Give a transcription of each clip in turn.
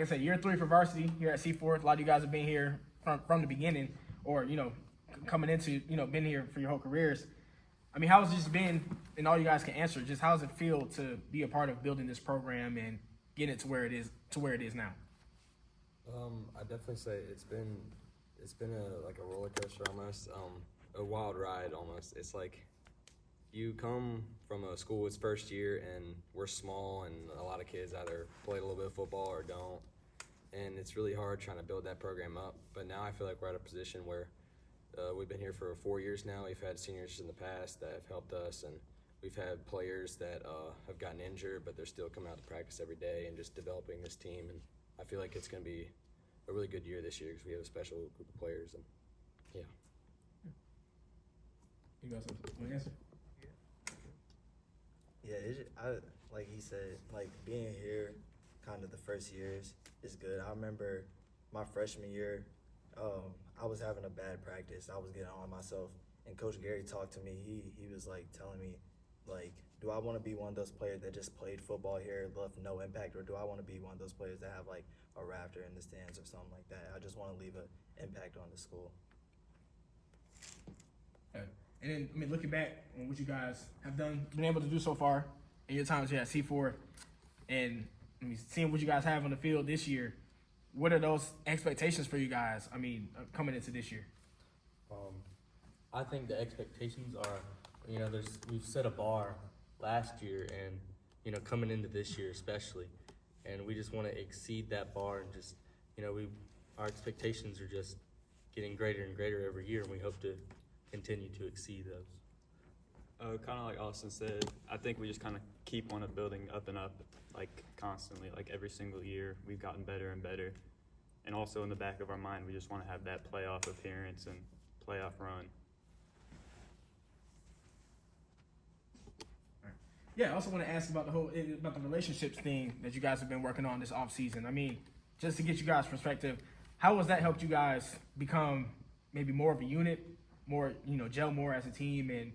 like I said, year 3 for varsity here at Seaforth. A lot of you guys have been here from the beginning, or coming into been here for your whole careers. I mean, how has it just been? And all you guys can answer. Just how does it feel to be a part of building this program and getting it to where it is now? I definitely say it's been like a roller coaster almost, a wild ride almost. It's like you come from a school its first year and we're small and a lot of kids either play a little bit of football or don't, and it's really hard trying to build that program up. But now I feel like we're at a position where we've been here for 4 years now. We've had seniors in the past that have helped us, and we've had players that have gotten injured, but they're still coming out to practice every day and just developing this team. And I feel like it's going to be a really good year this year because we have a special group of players. And yeah. You guys want to answer? Yeah, like he said, like being here, kind of the first years is good. I remember my freshman year, I was having a bad practice. I was getting on myself, and Coach Gary talked to me. He was like telling me, like, do I want to be one of those players that just played football here, left no impact, or do I want to be one of those players that have like a rafter in the stands or something like that? I just want to leave an impact on the school. And then, I mean, looking back on what you guys have been able to do so far in your times here at Seaforth, and I mean, seeing what you guys have on the field this year, what are those expectations for you guys? I mean, coming into this year. I think the expectations are, we've set a bar last year, and coming into this year especially, and we just want to exceed that bar, and just our expectations are just getting greater and greater every year, and we hope to continue to exceed those. Kind of like Austin said, I think we just kind of keep on building up and up, like constantly, like every single year we've gotten better and better. And also in the back of our mind, we just want to have that playoff appearance and playoff run. Yeah, I also want to ask about the relationships thing that you guys have been working on this offseason. I mean, just to get you guys' perspective, how has that helped you guys become maybe more of a unit, more, gel more as a team, and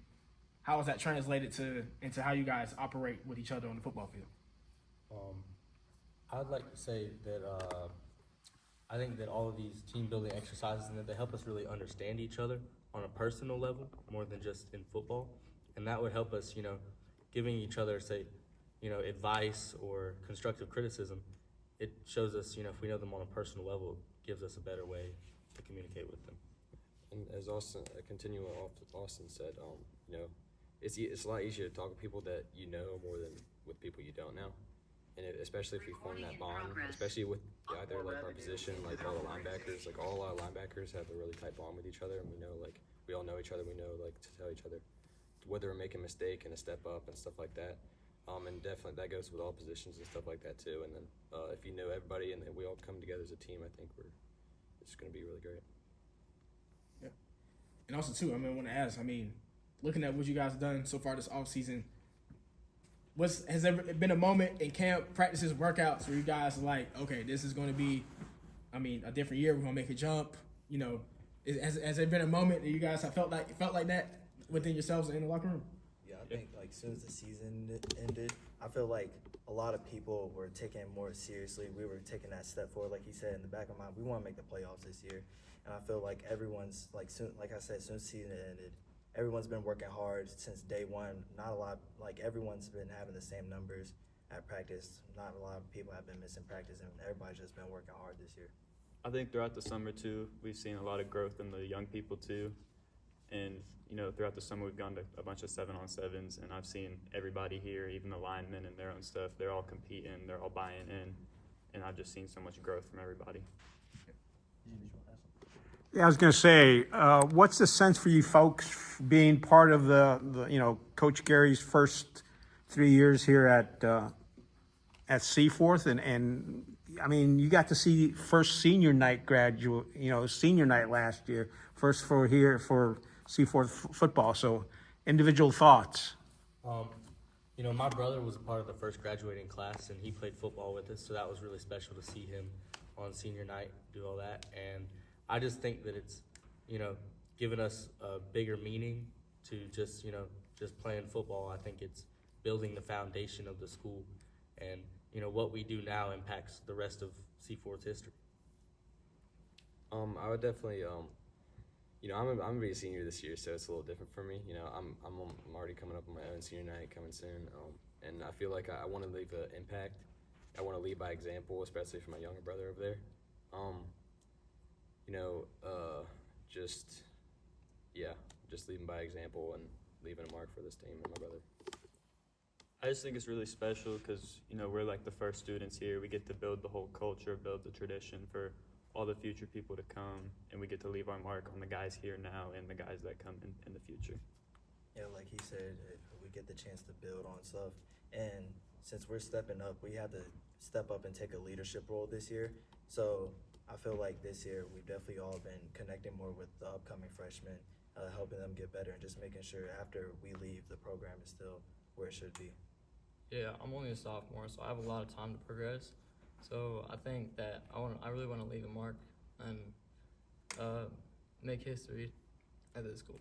how has that translated into how you guys operate with each other on the football field? I'd like to say that I think that all of these team building exercises, and that they help us really understand each other on a personal level more than just in football, and that would help us, giving each other, say, advice or constructive criticism. It shows us, if we know them on a personal level, it gives us a better way to communicate with them. And as Austin, continue what Austin said, it's a lot easier to talk with people that you know more than with people you don't know. And especially if you form that bond, especially with either like our position, like all the linebackers, like all our linebackers have a really tight bond with each other, and we know, like, we all know each other. We know, like, to tell each other whether we're making a mistake and a step up and stuff like that. And definitely that goes with all positions and stuff like that too. And then if you know everybody and then we all come together as a team, I think it's going to be really great. Yeah. And also too, I want to ask, looking at what you guys have done so far this offseason, has there been a moment in camp, practices, workouts where you guys are like, okay, this is going to be, a different year. We're going to make a jump. Has there been a moment that you guys have felt like that within yourselves in the locker room? Yeah, I think like as soon as the season ended, I feel like a lot of people were taking it more seriously. We were taking that step forward, like he said, in the back of my mind. We want to make the playoffs this year, and I feel like everyone's like I said, soon as the season ended, everyone's been working hard since day one. Not a lot, like everyone's been having the same numbers at practice. Not a lot of people have been missing practice, and everybody's just been working hard this year. I think throughout the summer too, we've seen a lot of growth in the young people too. And throughout the summer we've gone to a bunch of 7-on-7s, and I've seen everybody here, even the linemen and their own stuff, they're all competing, they're all buying in, and I've just seen so much growth from everybody. Yeah, I was going to say, what's the sense for you folks being part of the Coach Gary's first 3 years here at Seaforth, and you got to see first senior night senior night last year, first for Seaforth football. So, individual thoughts. My brother was a part of the first graduating class, and he played football with us, so that was really special to see him on senior night do all that. And I just think that it's, given us a bigger meaning to just playing football. I think it's building the foundation of the school, and what we do now impacts the rest of Seaforth's history. I would definitely, I'm gonna be a senior this year, so it's a little different for me. I'm already coming up on my own senior night coming soon, and I feel like I want to leave an impact. I want to lead by example, especially for my younger brother over there. Just leading by example and leaving a mark for this team and my brother. I just think it's really special because, we're like the first students here. We get to build the whole culture, build the tradition for all the future people to come, and we get to leave our mark on the guys here now and the guys that come in the future. Yeah, like he said, we get the chance to build on stuff. And since we're stepping up, we had to step up and take a leadership role this year. So I feel like this year we've definitely all been connecting more with the upcoming freshmen, helping them get better and just making sure after we leave, the program is still where it should be. Yeah, I'm only a sophomore, so I have a lot of time to progress. So I think that I really want to leave a mark and make history at this school.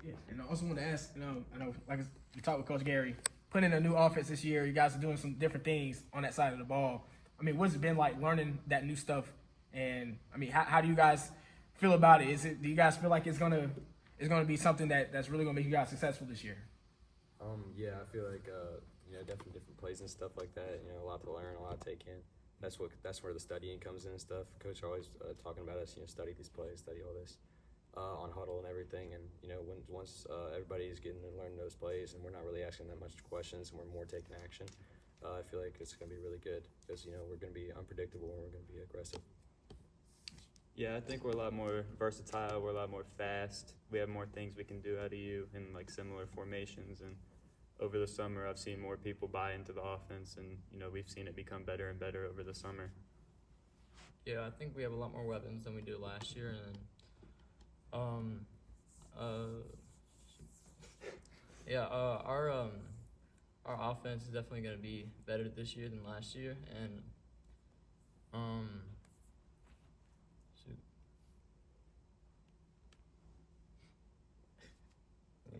Yeah, and I also want to ask, I know, like we talked with Coach Gary, putting in a new offense this year, you guys are doing some different things on that side of the ball. I mean, what's it been like learning that new stuff? And I mean, how do you guys feel about it? Do you guys feel like it's gonna be something that's really gonna make you guys successful this year? Yeah, I feel like definitely different plays and stuff like that. A lot to learn, a lot to take in. That's where the studying comes in and stuff. Coach always talking about us, study these plays, study all this on huddle and everything. And once everybody's getting to learn those plays, and we're not really asking that much questions, and we're more taking action. I feel like it's going to be really good because we're going to be unpredictable and we're going to be aggressive. Yeah, I think we're a lot more versatile. We're a lot more fast. We have more things we can do out of you in like similar formations. And over the summer, I've seen more people buy into the offense, and we've seen it become better and better over the summer. Yeah, I think we have a lot more weapons than we did last year, and our offense is definitely going to be better this year than last year, and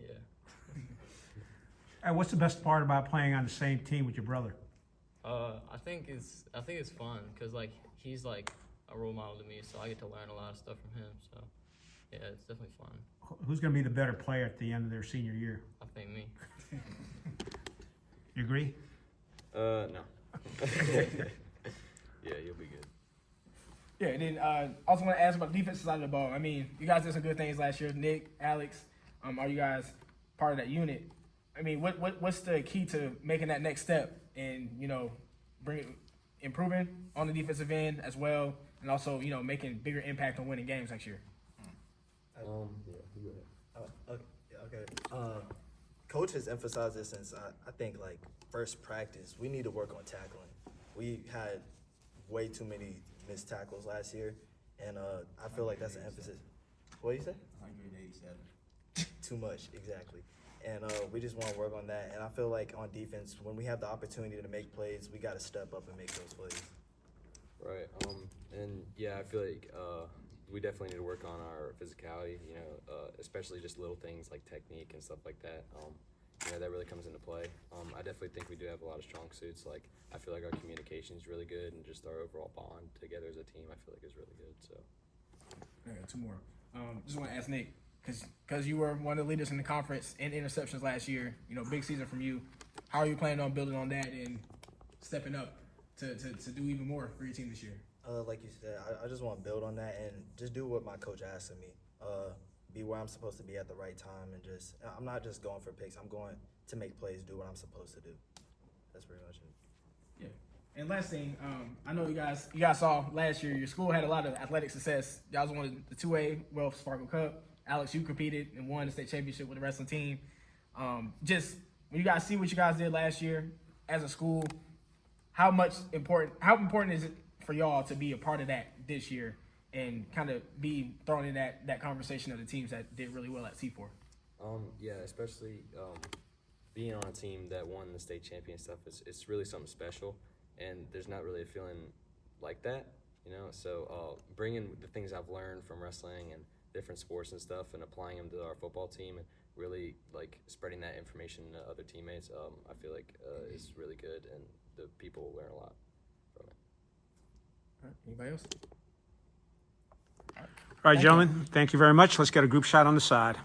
yeah. And what's the best part about playing on the same team with your brother? I think it's fun because like he's like a role model to me, so I get to learn a lot of stuff from him. So yeah, it's definitely fun. Who's going to be the better player at the end of their senior year? I think me. You agree? No. Yeah, you'll be good. Yeah, and then also want to ask about the defensive side of the ball. I mean, you guys did some good things last year. Nick, Alex, are you guys part of that unit? I mean, what's the key to making that next step and improving on the defensive end as well, and also making bigger impact on winning games next year? Yeah, you go ahead. Okay. Coach has emphasized this since I think like first practice. We need to work on tackling. We had way too many missed tackles last year, and I feel like that's an emphasis. What do you say? 187. Too much, exactly. And we just want to work on that. And I feel like on defense, when we have the opportunity to make plays, we got to step up and make those plays. Right. And yeah, I feel like we definitely need to work on our physicality. Especially just little things like technique and stuff like that. That really comes into play. I definitely think we do have a lot of strong suits. Like I feel like our communication is really good, and just our overall bond together as a team, I feel like is really good. So. I got two more. Just want to ask Nick, because you were one of the leaders in the conference in interceptions last year. Big season from you. How are you planning on building on that and stepping up to do even more for your team this year? Like you said, I just want to build on that and just do what my coach asks of me. Be where I'm supposed to be at the right time, and I'm not just going for picks. I'm going to make plays, do what I'm supposed to do. That's pretty much it. Yeah. And last thing, I know you guys saw last year your school had a lot of athletic success. Y'all was won the 2A Wells Sparkle Cup. Alex, you competed and won the state championship with the wrestling team. Just when you guys see what you guys did last year as a school, how important is it for y'all to be a part of that this year and kind of be thrown in that conversation of the teams that did really well at Seaforth? Yeah, especially being on a team that won the state champion stuff, it's really something special, and there's not really a feeling like that, So bringing the things I've learned from wrestling and different sports and stuff and applying them to our football team and really like spreading that information to other teammates, I feel like is really good, and the people will learn a lot from it. All right, anybody else? All right, gentlemen, thank you very much. Let's get a group shot on the side.